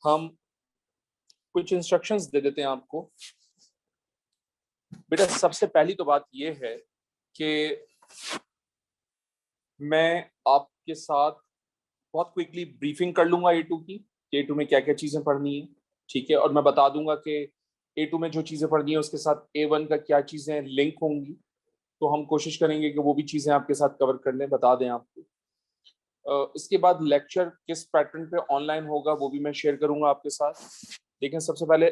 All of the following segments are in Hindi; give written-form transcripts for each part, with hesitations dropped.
हम कुछ इंस्ट्रक्शंस दे देते हैं आपको। बेटा सबसे पहली तो बात यह है कि मैं आपके साथ बहुत क्विकली ब्रीफिंग कर लूंगा A2 की, A2 में क्या क्या चीजें पढ़नी है, ठीक है। और मैं बता दूंगा कि A2 में जो चीजें पढ़नी है उसके साथ A1 का क्या चीजें लिंक होंगी, तो हम कोशिश करेंगे कि वो भी चीजें आपके साथ कवर कर लें, बता दें आपको। इसके बाद लेक्चर किस पैटर्न पे ऑनलाइन होगा वो भी मैं शेयर करूंगा आपके साथ। लेकिन सबसे पहले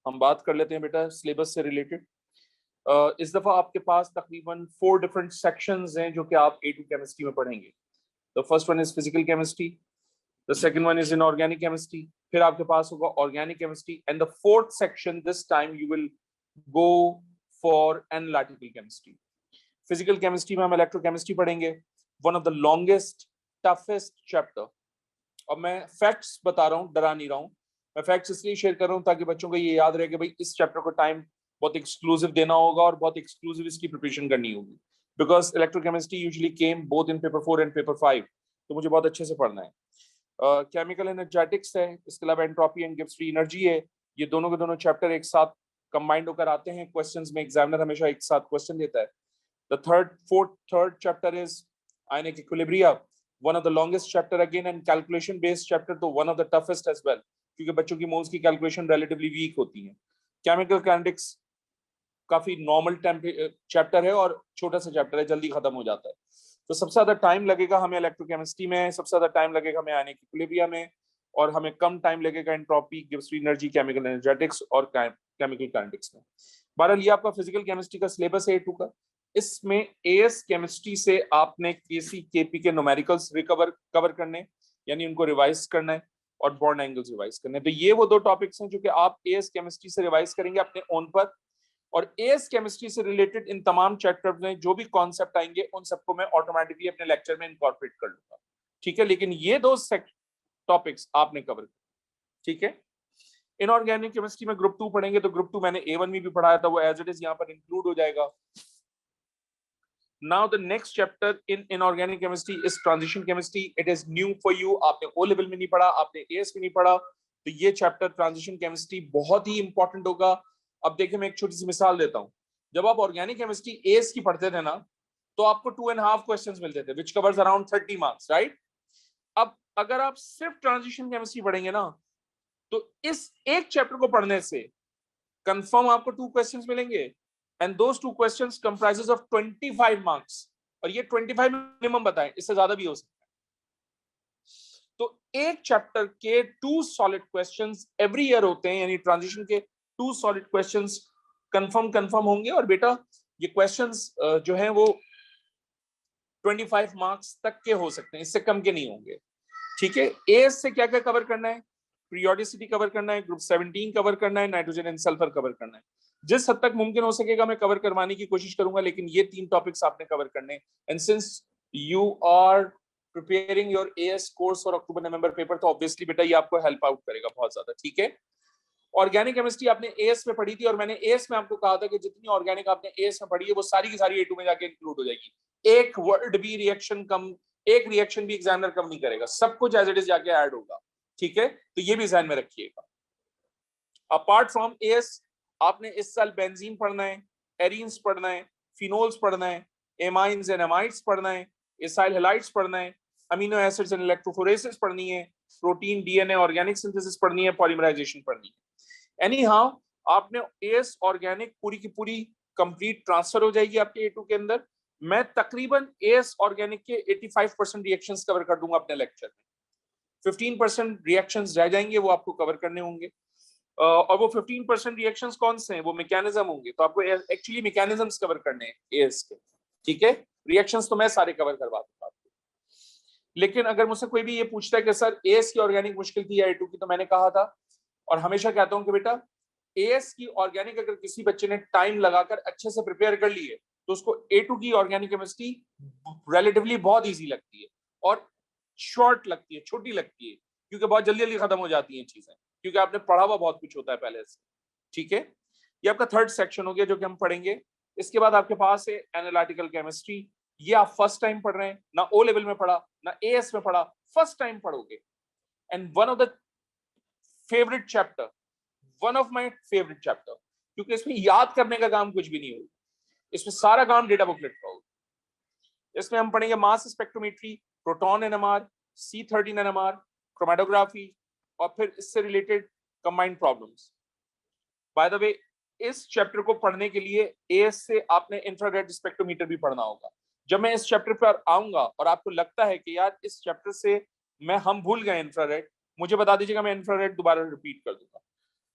हम बात कर लेते हैं बेटा सिलेबस से रिलेटेड। इस दफा आपके पास तकरीबन 4 डिफरेंट सेक्शंस हैं जो कि आप A2 केमिस्ट्री में पढ़ेंगे। The first one is physical chemistry, the second one is inorganic chemistry, फिर आपके पास होगा organic chemistry, and the fourth section this time you will go for analytical chemistry. Physical chemistry में हम इलेक्ट्रोकेमिस्ट्री पढ़ेंगे, one of the longest toughest chapter. और मैं फैक्ट्स बता रहा हूँ, डरा नहीं रहा हूँ। मैं फैक्ट्स इसलिए शेयर कर रहा हूँ ताकि बच्चों को ये याद रहे कि भाई इस चैप्टर को टाइम बहुत एक्सक्लूसिव देना होगा और बहुत एक्सक्लूसिव इसकी प्रिपरेशन करनी होगी, because electrochemistry usually came both in paper 4 and paper 5, तो मुझे बहुत अच्छे से पढ़ना है। केमिकल एनर्जेटिक्स है, इसके अलावा entropy and Gibbs free energy है। ये दोनों के दोनों चैप्टर एक साथ कंबाइंड होकर आते हैं क्वेश्चंस में, एग्जामिनर हमेशा एक साथ क्वेश्चन देता है। The third chapter is ionic equilibria, one of the longest chapter again, and calculation based chapter तो one of the toughest as well, क्योंकि बच्चों की मोल्स की कैलकुलेशन relatively weak होती है। केमिकल काइनेटिक्स काफी नॉर्मल चैप्टर है और छोटा सा चैप्टर है, जल्दी खत्म हो जाता है। तो सबसे ज्यादा टाइम लगेगा हमें इलेक्ट्रोकेमिस्ट्री में, सबसे ज्यादा टाइम लगेगा हमें आयनिक इक्विलिब्रियम में, और हमें कम टाइम लगेगा entropy, Gibbs free energy, chemical energetics और केमिकल काइनेटिक्स में। बहरहाल ये आपका फिजिकल केमिस्ट्री का सिलेबस है A2 का। इसमें एएस केमिस्ट्री से आपने केसी केपी के न्यूमेरिकल्स कवर करने, यानी उनको रिवाइज करना है, और बॉन्ड एंगल्स रिवाइज करने। तो ये वो दो टॉपिक्स हैं जो कि आप एएस केमिस्ट्री से रिवाइज करेंगे अपने ओन पर, और एएस केमिस्ट्री से रिलेटेड इन तमाम चैप्टर में जो भी कॉन्सेप्ट आएंगे उन सबको मैं ऑटोमेटिकली अपने लेक्चर में इनकॉर्पोरेट कर लूंगा, ठीक है। लेकिन ये दो टॉपिक्स आपने कवर, ठीक है। इनऑर्गेनिक केमिस्ट्री में ग्रुप 2 पढ़ेंगे, तो ग्रुप 2 मैंने A1 में भी पढ़ाया था, वो एज इट इज यहाँ पर इंक्लूड हो जाएगा। Now the next chapter in inorganic chemistry is transition chemistry. It is new for you. आपने O level में नहीं पढ़ा, आपने AS में नहीं पढ़ा, तो ये चैप्टर ट्रांजिशन केमिस्ट्री बहुत ही इंपॉर्टेंट होगा। अब देखिए मैं एक छोटी सी मिसाल देता हूँ। जब आप ऑर्गेनिक केमिस्ट्री AS की पढ़ते थे ना, तो आपको 2.5 क्वेश्चंस मिलते थे, which covers around 30 marks, right. अब अगर आप सिर्फ ट्रांजिशन केमिस्ट्री पढ़ेंगे ना, तो इस एक चैप्टर को पढ़ने से कंफर्म आपको 2 क्वेश्चंस मिलेंगे, and those 2 questions comprises of 25 marks, और ये 25 मिनिमम बताएं, इससे ज्यादा भी हो सकता है। तो एक चैप्टर के 2 सॉलिड क्वेश्चंस एवरी ईयर होते हैं, यानी ट्रांजिशन के 2 सॉलिड क्वेश्चंस कंफर्म होंगे, और बेटा ये क्वेश्चंस जो हैं वो 25 मार्क्स तक के हो सकते हैं, इससे कम के नहीं होंगे, ठीक है। एएस से क्या क्या कवर करना है, पीरियोडिसिटी कवर करना है, ग्रुप 17 कवर करना है, नाइट्रोजन एंड सल्फर कवर करना है। जिस हद तक मुमकिन हो सकेगा मैं कवर करवाने की कोशिश करूंगा, लेकिन ये 3 टॉपिक्स आपने कवर करने। And since you are preparing your AS course for October November paper, तो ऑब्वियसली बेटा ये आपको हेल्प आउट करेगा बहुत ज्यादा, ठीक है। ऑर्गेनिक केमिस्ट्री आपने एएस में पढ़ी थी, और मैंने एएस में आपको कहा था कि जितनी ऑर्गेनिक आपने एएस में पढ़ी है वो सारी की सारी A2 में जाके इंक्लूड हो जाएगी। एक वर्ड भी रिएक्शन कम, एक रिएक्शन भी एग्जामिनर कम नहीं करेगा, सब कुछ एज इट इज जाके ऐड होगा, ठीक है। तो ये भी ध्यान में रखिएगा। अपार्ट फ्रॉम एएस आपने इस साल बेंजीन पढ़ना है, एरीन्स पढ़ना है, फिनोल्स पढ़ना है, एमाइन्स एंड एमाइड्स पढ़ना है, एसाइल हैलाइड्स पढ़ना है, अमीनो एसिड्स एंड इलेक्ट्रोफोरेसिस पढ़नी है, प्रोटीन डीएनए ऑर्गेनिक सिंथेसिस पढ़नी है, पॉलीमराइजेशन पढ़नी है। एनी हाउ आपने एएस ऑर्गेनिक पूरी की पूरी कंप्लीट ट्रांसफर हो जाएगी आपके A2 के अंदर। मैं तकरीबन एएस ऑर्गेनिक के 85% रिएक्शंस कवर कर दूंगा अपने लेक्चर में। 15% रिएक्शंस रह जाएंगे, वो आपको कवर करने होंगे, और वो 15% रिएक्शंस कौन से हैं, वो मैकेनिज्म होंगे, तो आपको एक्चुअली मैकेनिज्म्स कवर करने हैं एएस के, ठीक है। रिएक्शंस तो मैं सारे कवर करवा दूंगा आपको। लेकिन अगर मुझसे कोई भी ये पूछता है कि सर एएस की ऑर्गेनिक मुश्किल थी या A2 की, तो मैंने कहा था और हमेशा कहता हूं कि बेटा एएस की ऑर्गेनिक अगर किसी बच्चे ने टाइम लगाकर अच्छे से प्रिपेयर कर ली है, तो उसको A2 की ऑर्गेनिक केमिस्ट्री रिलेटिवली बहुत इजी लगती है, और शॉर्ट लगती है, छोटी लगती है, क्योंकि बहुत जल्दी जल्दी खत्म हो जाती हैं चीजें, क्योंकि आपने पढ़ा हुआ बहुत कुछ होता है पहले से, ठीक है। ये आपका थर्ड सेक्शन हो गया जो कि हम पढ़ेंगे। इसके बाद आपके पास है एनालिटिकल केमिस्ट्री। ये आप फर्स्ट टाइम पढ़ रहे हैं, ना ओ लेवल में पढ़ा ना एएस में पढ़ा, फर्स्ट टाइम पढ़ोगे। And one of the favourite chapter, one of my favourite chapter, क्योंकि इसमें याद करने का काम कुछ भी नहीं होगा, इसमें सारा काम डेटा बुकलेट का होगा। इसमें हम पढ़ेंगे mass spectrometry, proton NMR, C13 NMR, chromatography, और फिर इससे related combined problems. By the way, इस चैप्टर को पढ़ने के लिए एएस से आपने इंफ्रारेड स्पेक्ट्रोमीटर भी पढ़ना होगा। जब मैं इस चैप्टर पर आऊंगा और आपको लगता है कि यार इस चैप्टर से हम भूल गए इंफ्रारेड, मुझे बता दीजिएगा, मैं इंफ्रारेड दोबारा रिपीट कर दूंगा।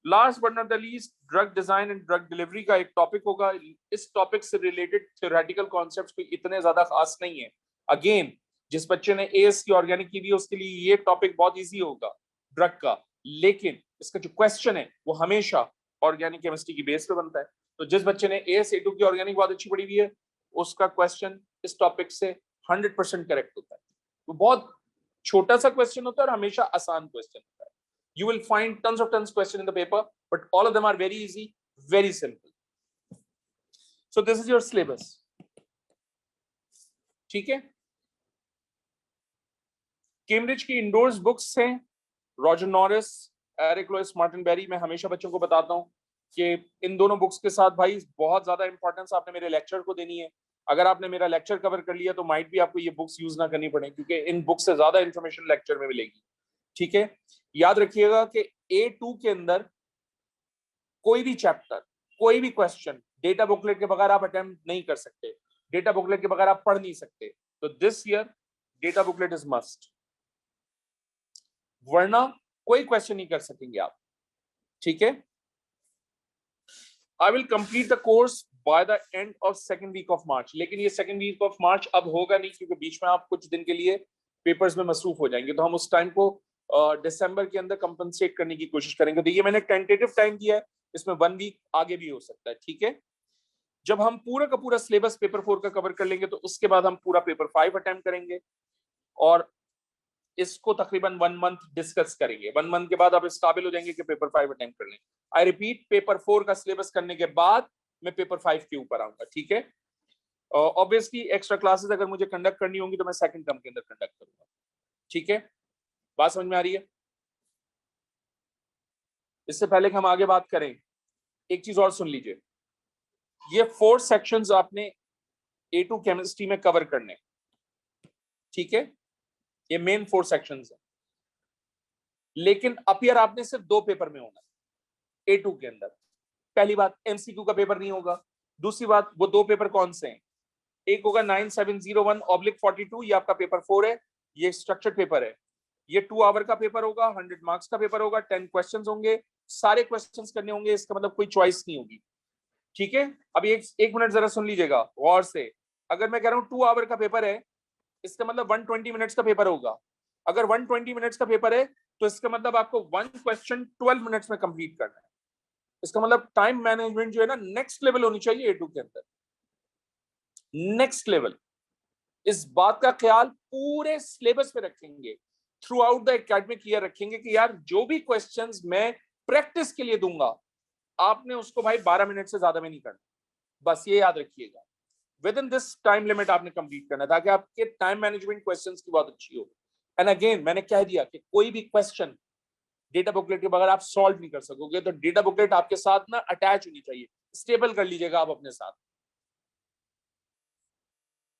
Last but not the least, drug design and drug delivery का एक टॉपिक होगा। इस टॉपिक से रिलेटेड थ्योरेटिकल कॉन्सेप्ट्स कोई इतने ज्यादा खास नहीं है। अगेन, जिस बच्चे ने एएस की ऑर्गेनिक की भी उसके लिए ये टॉपिक बहुत इजी होगा ड्रग का, लेकिन इसका जो क्वेश्चन है वो हमेशा ऑर्गेनिक केमिस्ट्री की बेस पे बनता है। तो जिस बच्चे ने एएस A2 की ऑर्गेनिक बहुत अच्छी पढ़ी हुई है, उसका क्वेश्चन इस टॉपिक से 100% करेक्ट होता है। तो बहुत छोटा सा क्वेश्चन होता है और हमेशा आसान क्वेश्चन होता है। You will find tons of question in the paper, but all of them are very easy, very simple. So this is your syllabus. ठीक है। कैम्ब्रिज की इंडोर्स बुक्स हैं, Roger Norris, Eric Lewis Martin Berry. मैं हमेशा बच्चों को बताता हूँ कि इन दोनों बुक्स के साथ भाई बहुत ज्यादा इंपॉर्टेंस आपने मेरे लेक्चर को देनी है। अगर आपने मेरा लेक्चर कवर कर लिया तो माइट भी आपको ये बुक्स यूज ना करनी पड़े, क्योंकि इन बुक्स से ज्यादा इंफॉर्मेशन लेक्चर में मिलेगी। ठीक है, याद रखिएगा कि A2 के अंदर कोई भी चैप्टर, कोई भी क्वेश्चन डेटा बुकलेट के बगैर आप अटेम्प्ट नहीं कर सकते, डेटा बुकलेट के बगैर आप पढ़ नहीं सकते। तो this year data booklet is must, वरना कोई क्वेश्चन नहीं कर सकेंगे आप। ठीक है, I will complete the course by the end of second week of March. लेकिन ये सेकेंड वीक ऑफ मार्च अब होगा नहीं, क्योंकि बीच में आप कुछ दिन के लिए पेपर्स में मसरूफ हो जाएंगे, तो हम उस टाइम को दिसंबर के अंदर कंपनसेट करने की कोशिश करेंगे। तो ये मैंने टेंटेटिव टाइम दिया है, इसमें 1 वीक आगे भी हो सकता है। ठीक है, जब हम पूरा का पूरा सिलेबस पेपर 4 का कवर कर लेंगे तो उसके बाद हम पूरा पेपर 5 अटेम्प्ट करेंगे और इसको तकरीबन 1 मंथ डिस्कस करेंगे। 1 मंथ के बाद आप इस काबिल हो जाएंगे कि पेपर 5 अटेम्प्ट कर लेंगे। आई रिपीट, पेपर 4 का सिलेबस करने के बाद मैं पेपर 5 के ऊपर आऊंगा। ठीक है, ऑब्वियसली एक्स्ट्रा क्लासेस अगर मुझे कंडक्ट करनी होंगी तो मैं सेकंड टर्म के अंदर कंडक्ट करूंगा। ठीक है, बात समझ में आ रही है? इससे पहले कि हम आगे बात करें, एक चीज और सुन लीजिए। ये 4 सेक्शंस आपने A2 केमिस्ट्री में कवर करने। ठीक है, ये मेन 4 सेक्शंस है, लेकिन अपीयर आपने सिर्फ 2 पेपर में होना है A2 के अंदर। पहली बात, MCQ का पेपर नहीं होगा। दूसरी बात, वो 2 पेपर कौन से हैं? एक होगा 9701/42, ये आपका पेपर 4 है, ये स्ट्रक्चर्ड पेपर है। ये 2 आवर का पेपर होगा, 100 मार्क्स का पेपर होगा, 10 क्वेश्चंस होंगे, सारे क्वेश्चंस करने होंगे, इसका मतलब कोई चॉइस नहीं होगी। ठीक है, अभी एक मिनट जरा सुन लीजिएगा गौर से। अगर मैं कह रहा हूं 2 आवर का पेपर है, इसका मतलब 120 मिनट्स का पेपर होगा। अगर 120 मिनट्स का पेपर है तो इसका मतलब आपको 1 क्वेश्चन 12 मिनट्स में कंप्लीट करना है। इसका मतलब टाइम मैनेजमेंट जो है ना, नेक्स्ट लेवल होनी चाहिए A2 के अंदर, नेक्स्ट लेवल। इस बात का ख्याल पूरे सिलेबस पे रखेंगे, through out the academic year रखेंगे कि यार जो भी क्वेश्चंस मैं प्रैक्टिस के लिए दूंगा, आपने उसको भाई 12 मिनट से ज्यादा में नहीं करना। बस ये याद रखिएगा, with in this time limit आपने कंप्लीट करना, ताकि आपके टाइम मैनेजमेंट क्वेश्चंस की बहुत अच्छी हो। एंड अगेन मैंने कह दिया कि कोई भी क्वेश्चन डेटा बुकलेट के बगैर आप सॉल्व नहीं कर सकोगे, तो डेटा बुकलेट आपके साथ ना अटैच होनी चाहिए, स्टेबल कर लीजिएगा आप अपने साथ।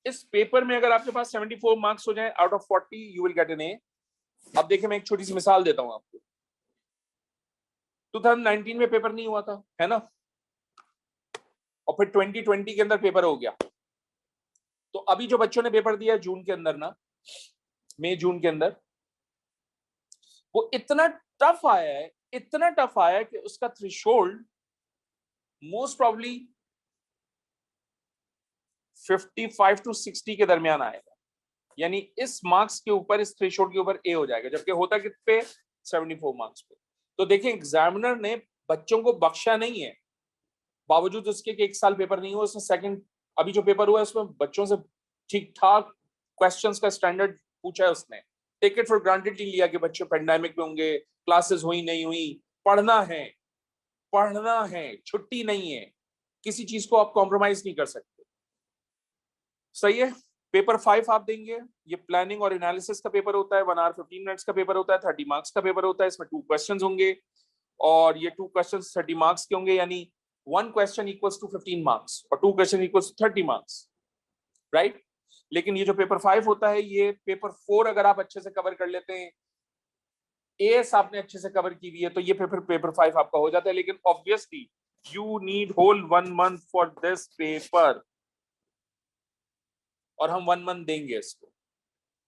इस पेपर में अगर आपके पास 74 मार्क्स हो जाए out of 40, you will get an A. अब देखिए, मैं एक छोटी सी मिसाल देता हूं आपको। 2019 में पेपर नहीं हुआ था, है ना, और फिर 2020 के अंदर पेपर हो गया। तो अभी जो बच्चों ने पेपर दिया जून के अंदर ना, मई जून के अंदर, वो इतना टफ आया है, इतना टफ आया है कि उसका थ्रेशोल्ड मोस्ट प्रॉब्ली 55 to 60 के दरमियान आएगा। यानी इस मार्क्स के ऊपर, इस थ्रेशोल्ड के ऊपर ए हो जाएगा, जबकि होता कित पे, 74 मार्क्स पे। तो देखिए, एग्जामिनर ने बच्चों को बख्शा नहीं है, बावजूद उसके कि 1 साल पेपर नहीं हुआ, उसने सेकंड अभी जो पेपर हुआ है उसमें बच्चों से ठीक ठाक क्वेश्चंस का स्टैंडर्ड पूछा है उसने। टेक इट फॉर ग्रांटेड नहीं लिया कि बच्चे पेंडेमिक में होंगे, क्लासेस हुई नहीं हुई, पढ़ना है, पढ़ना है, छुट्टी नहीं है, किसी चीज को आप कॉम्प्रोमाइज नहीं कर सकते। सही है, पेपर 5 आप देंगे, ये प्लानिंग और एनालिसिस का पेपर होता है, 1 आवर 15 मिनट्स का पेपर होता है, 30 मार्क्स का पेपर होता है, इसमें 2 क्वेश्चंस होंगे और ये 2 क्वेश्चंस 30 मार्क्स के होंगे, यानी 1 क्वेश्चन इक्वल्स टू 15 मार्क्स और 2 question equals to 30 marks, right. लेकिन ये जो पेपर 5 होता है, ये पेपर 4 अगर आप अच्छे से कवर कर लेते हैं, एएस आपने अच्छे से कवर की हुई है, तो ये पेपर 5 आपका हो जाता है। लेकिन obviously you need whole 1 month for this paper, और हम 1 मंथ देंगे इसको।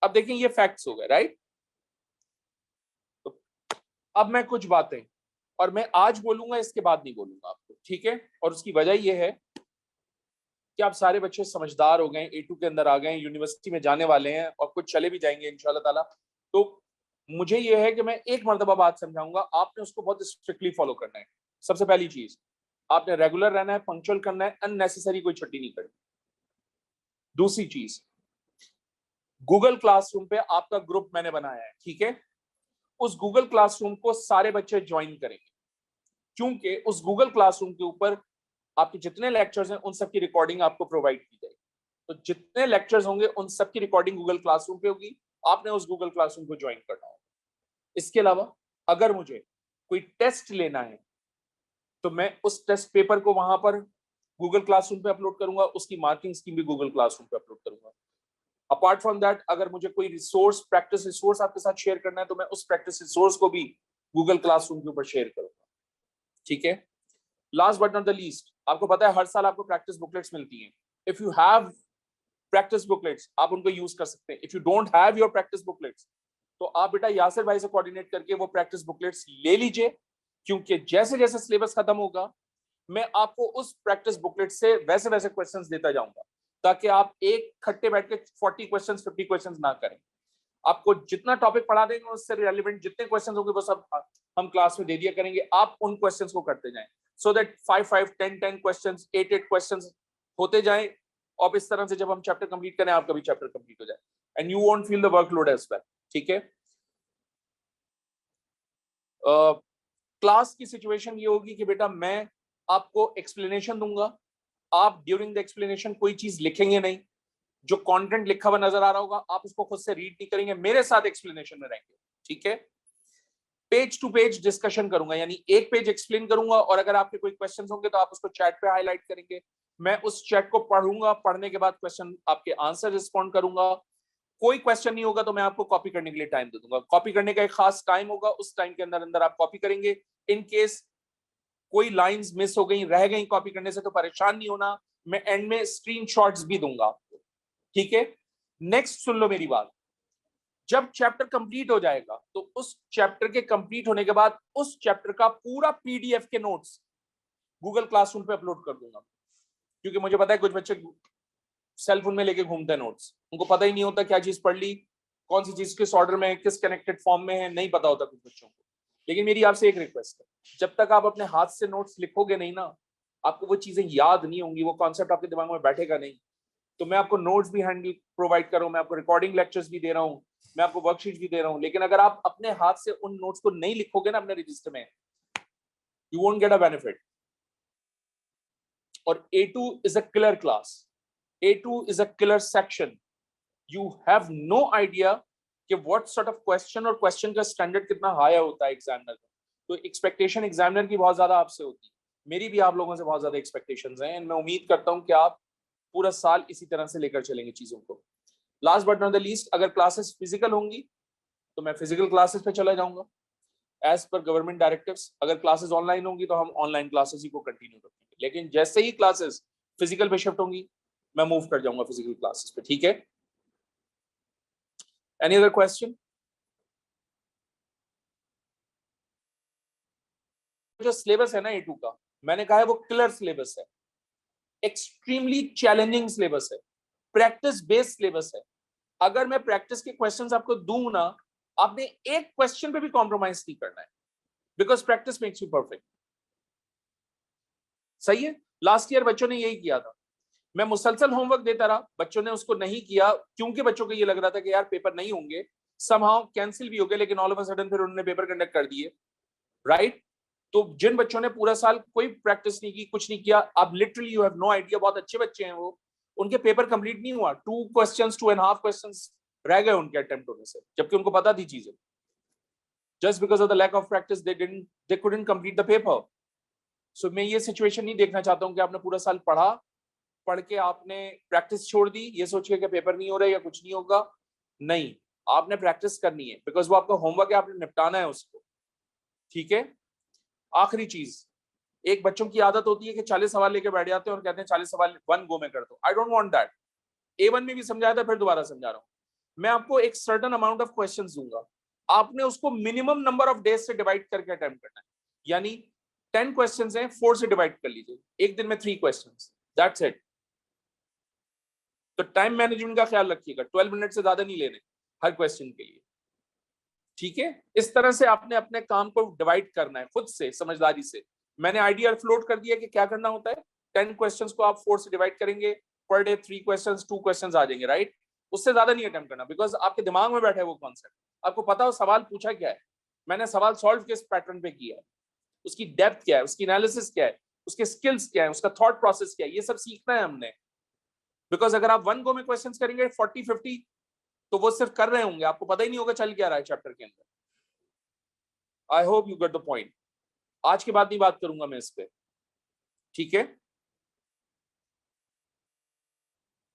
अब देखें, ये फैक्ट्स हो गए, राइट। तो अब मैं कुछ बातें, और मैं आज बोलूंगा, इसके बाद नहीं बोलूंगा आपको, ठीक है। और उसकी वजह ये है कि आप सारे बच्चे समझदार हो गए, A2 के अंदर आ गए, यूनिवर्सिटी में जाने वाले हैं और कुछ चले भी जाएंगे इंशाल्लाह ताला। तो मुझे ये है कि मैं एक मर्तबा बात समझाऊंगा, आपने उसको बहुत स्ट्रिक्टली फॉलो करना है। सबसे पहली चीज, आपने रेगुलर रहना है, पंक्चुअल करना है, अननेसेसरी कोई छुट्टी नहीं करनी। दूसरी चीज, गूगल क्लासरूम पे आपका ग्रुप मैंने बनाया है, ठीक है। उस गूगल क्लासरूम को सारे बच्चे ज्वाइन करेंगे, क्योंकि उस गूगल क्लासरूम के ऊपर आपके जितने लेक्चर्स हैं उन सब की रिकॉर्डिंग आपको प्रोवाइड की जाएगी। तो जितने लेक्चर्स होंगे उन सब की रिकॉर्डिंग गूगल क्लासरूम पे होगी, आपने उस गूगल क्लासरूम को ज्वाइन करना होगा। इसके अलावा अगर मुझे कोई टेस्ट लेना है तो मैं उस टेस्ट पेपर को वहां पर गूगल क्लासरूम पे अपलोड करूंगा, उसकी मार्किंग स्कीम भी गूगल क्लासरूम पे अपलोड करूंगा। अपार्ट फ्रॉम दैट, अगर मुझे कोई रिसोर्स, प्रैक्टिस रिसोर्स आपके साथ शेयर करना है तो मैं उस प्रैक्टिस रिसोर्स को भी गूगल क्लासरूम के ऊपर शेयर करूंगा, ठीक है। Last but not the least, आपको पता है हर साल आपको प्रैक्टिस बुकलेट्स मिलती हैं। If you have practice booklets, आप उनको यूज कर सकते हैं। If you don't have your practice booklets, तो आप बेटा यासिर भाई से कोऑर्डिनेट करके वो प्रैक्टिस बुकलेट्स ले लीजिए, क्योंकि जैसे जैसे सिलेबस खत्म होगा मैं आपको उस प्रैक्टिस बुकलेट से वैसे वैसे क्वेश्चंस देता जाऊंगा, ताकि आप एक खट्टे बैठ के 40 क्वेश्चंस 50 क्वेश्चंस ना करें। आपको जितना टॉपिक पढ़ा देंगे उससे रिलेवेंट जितने क्वेश्चंस होंगे वो सब हम क्लास में दे दिया करेंगे, आप उन क्वेश्चंस को करते जाएं, सो दैट 5 10 क्वेश्चंस 8 क्वेश्चंस होते जाएं। और इस तरह से जब हम चैप्टर कंप्लीट करें, आपका भी चैप्टर कंप्लीट हो जाए, and you won't feel the workload as well, ठीक है। क्लास की सिचुएशन ये होगी कि बेटा मैं आपको एक्सप्लेनेशन दूंगा, आप ड्यूरिंग द एक्सप्लेनेशन कोई चीज लिखेंगे नहीं, जो कंटेंट लिखा हुआ नजर आ रहा होगा आप उसको खुद से रीड नहीं करेंगे, मेरे साथ एक्सप्लेनेशन में रहेंगे, ठीक है। पेज टू पेज डिस्कशन करूंगा, यानी एक पेज एक्सप्लेन करूंगा और अगर आपके कोई क्वेश्चंस होंगे तो आप उसको चैट पे हाईलाइट करेंगे, मैं उस चैट को पढ़ूंगा, पढ़ने के बाद क्वेश्चन आपके आंसर रिस्पॉन्ड करूंगा। कोई क्वेश्चन नहीं होगा तो मैं आपको कॉपी करने के लिए टाइम दे दूंगा, कॉपी करने का एक खास टाइम होगा, उस टाइम के अंदर अंदर आप कॉपी करेंगे। इन केस कोई लाइंस मिस हो गई, रह गई कॉपी करने से, तो परेशान नहीं होना, मैं एंड में स्क्रीनशॉट्स भी दूंगा आपको, ठीक है। नेक्स्ट सुन लो मेरी बात, जब चैप्टर कंप्लीट हो जाएगा तो उस चैप्टर के कंप्लीट होने के बाद उस चैप्टर का पूरा पीडीएफ के नोट्स गूगल क्लासरूम पे अपलोड कर दूंगा, क्योंकि मुझे पता है कुछ बच्चे सेल फोन में लेके घूमते हैं नोट्स, उनको पता ही नहीं होता क्या चीज पढ़ ली, कौन सी चीज किस ऑर्डर में है, किस कनेक्टेड फॉर्म में है, नहीं पता होता कुछ बच्चों को। लेकिन मेरी आपसे एक रिक्वेस्ट है, जब तक आप अपने हाथ से नोट्स लिखोगे नहीं ना, आपको वो चीजें याद नहीं होंगी, वो कॉन्सेप्ट आपके दिमाग में बैठेगा नहीं। तो मैं आपको नोट्स भी हैंडल प्रोवाइड कर रहा हूँ, मैं आपको रिकॉर्डिंग लेक्चर्स भी दे रहा हूँ, मैं आपको वर्कशीट भी दे रहा हूँ, लेकिन अगर आप अपने हाथ से उन नोट्स को नहीं लिखोगे ना अपने रजिस्टर में, you won't get a benefit. और A2 is a killer class, A2 is a killer section, you have no idea कि what sort of question और question का स्टैंडर्ड कितना हाई होता है एग्जामिनर का। तो एक्सपेक्टेशन एग्जामिनर की बहुत ज्यादा आपसे होती है, मेरी भी आप लोगों से बहुत ज्यादा एक्सपेक्टेशंस हैं, मैं उम्मीद करता हूं कि आप पूरा साल इसी तरह से लेकर चलेंगे चीजों को। Last but not the least, अगर क्लासेस फिजिकल होंगी तो मैं फिजिकल क्लासेस पे चला जाऊंगा एज पर गवर्नमेंट डायरेक्टिव्स, अगर क्लासेस ऑनलाइन होंगी तो हम ऑनलाइन क्लासेस ही को कंटिन्यू रखेंगे, लेकिन जैसे ही क्लासेस फिजिकल पे शिफ्ट होंगी मैं मूव कर जाऊंगा फिजिकल क्लासेस पे, ठीक है। Any other question? जो सिलेबस है ना A2 का, मैंने कहा है वो क्लियर सिलेबस है, एक्सट्रीमली चैलेंजिंग सिलेबस है, प्रैक्टिस बेस्ड सिलेबस है। अगर मैं प्रैक्टिस के क्वेश्चंस आपको दूं ना, आपने एक क्वेश्चन पे भी कॉम्प्रोमाइज नहीं करना है, because practice makes you perfect. सही है, लास्ट ईयर बच्चों ने यही किया था, मैं मुसलसल होमवर्क देता रहा, बच्चों ने उसको नहीं किया, क्योंकि बच्चों को ये लग रहा था कि यार पेपर नहीं होंगे, समहाउ कैंसिल भी हो गए, लेकिन ऑल ऑफ अ सडन फिर उन्होंने पेपर कंडक्ट कर दिए, राइट। तो जिन बच्चों ने पूरा साल कोई प्रैक्टिस नहीं की, कुछ नहीं किया, अब literally you have no idea, बहुत अच्छे बच्चे हैं वो, उनके पेपर कंप्लीट नहीं हुआ, 2.5 क्वेश्चंस रह गए उनके अटेम्प्ट होने से, जबकि उनको पता थी चीजें। Just because of the lack of practice, they couldn't complete the paper. So मैं ये सिचुएशन नहीं देखना चाहता हूँ कि आपने पूरा साल पढ़ के आपने प्रैक्टिस छोड़ दी ये सोच के कि पेपर नहीं हो रहा है या कुछ नहीं होगा। नहीं, आपने प्रैक्टिस करनी है, बिकॉज वो आपका होमवर्क है, आपने निपटाना है उसको। ठीक है। आखिरी चीज, एक बच्चों की आदत होती है कि 40 सवाल लेके बैठ जाते हैं और कहते हैं 40 सवाल वन गो में कर दो। I don't want that. A1 में भी समझाया था, फिर दोबारा समझा रहा हूँ। मैं आपको एक सर्टेन अमाउंट ऑफ क्वेश्चंस दूंगा, आपने उसको मिनिमम नंबर ऑफ डेज से डिवाइड करके अटेम्प्ट करना है। यानी 10 क्वेश्चंस हैं, 4 से डिवाइड कर लीजिए, एक दिन में 3 क्वेश्चंस, दैट्स इट। तो टाइम मैनेजमेंट का ख्याल रखिएगा, 12 मिनट से ज्यादा नहीं लेने हर क्वेश्चन के लिए। ठीक है। इस तरह से आपने अपने काम को डिवाइड करना है खुद से, समझदारी से। मैंने आइडिया फ्लोट कर दिया कि क्या करना होता है। 10 क्वेश्चंस को आप 4 से डिवाइड करेंगे, पर डे 3 क्वेश्चंस, 2 क्वेश्चंस आ जाएंगे, राइट। उससे ज्यादा नहीं अटेम्प्ट करना, बिकॉज आपके दिमाग में बैठा है वो कॉन्सेप्ट, आपको पता हो सवाल पूछा क्या है, मैंने सवाल सॉल्व किस पैटर्न पे किया है, उसकी डेप्थ क्या है, उसकी एनालिसिस क्या है, उसके स्किल्स क्या है, उसका थॉट प्रोसेस क्या है, ये सब सीखना है हमने। बिकॉज अगर आप वन गो में क्वेश्चंस करेंगे 40-50, तो वो सिर्फ कर रहे होंगे, आपको पता ही नहीं होगा चल क्या रहा है चैप्टर के अंदर। I hope you get the point. आज के बाद नहीं बात करूंगा मैं इस पे। ठीक है।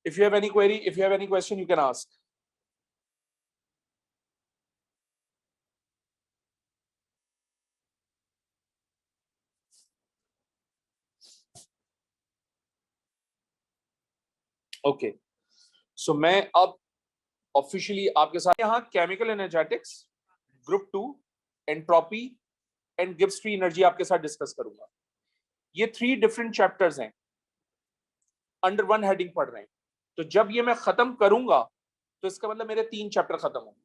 If you have any query, if you have any question, you can ask. Okay. So मैं अब ऑफिशियली आपके साथ यहाँ chemical energetics, group 2, entropy and Gibbs free energy आपके साथ डिस्कस करूंगा। ये 3 डिफरेंट चैप्टर्स हैं, अंडर वन हेडिंग पढ़ रहे हैं। तो जब ये मैं खत्म करूंगा तो इसका मतलब मेरे 3 चैप्टर खत्म होंगे।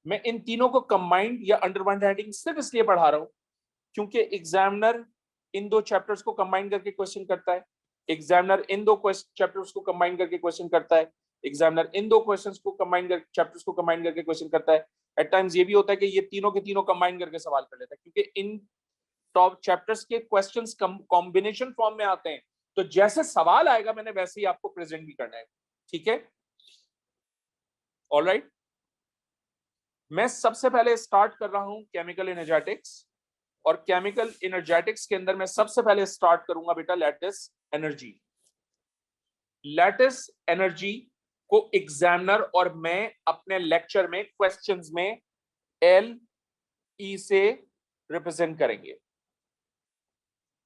मैं इन तीनों को कंबाइंड या अंडर वन हेडिंग सिर्फ इसलिए पढ़ा रहा हूं क्योंकि एग्जामिनर इन 2 चैप्टर्स को कंबाइन करके क्वेश्चन करता है, एग्जामिनर इन 2 चैप्टर्स को कंबाइन करके क्वेश्चन करता है, एग्जामिनर इन 2 क्वेश्चंस को कंबाइन कर चैप्टर्स को कंबाइन करके क्वेश्चन करता है। एट टाइम्स ये भी होता है कि ये तीनों के तीनों कंबाइन करके सवाल कर लेता है, क्योंकि इन टॉप चैप्टर्स के क्वेश्चंस कॉम्बिनेशन फॉर्म में आते हैं, तो जैसे सवाल आएगा मैंने वैसे ही आपको प्रेजेंट भी करना है। ठीक है। ऑलराइट। मैं सबसे पहले स्टार्ट कर रहा हूं केमिकल एनर्जेटिक्स, और केमिकल एनर्जेटिक्स के अंदर मैं सबसे पहले स्टार्ट करूंगा बेटा लैटिस एनर्जी। लैटिस एनर्जी को एग्जामिनर और मैं अपने लेक्चर में क्वेश्चंस में LE से रिप्रेजेंट करेंगे।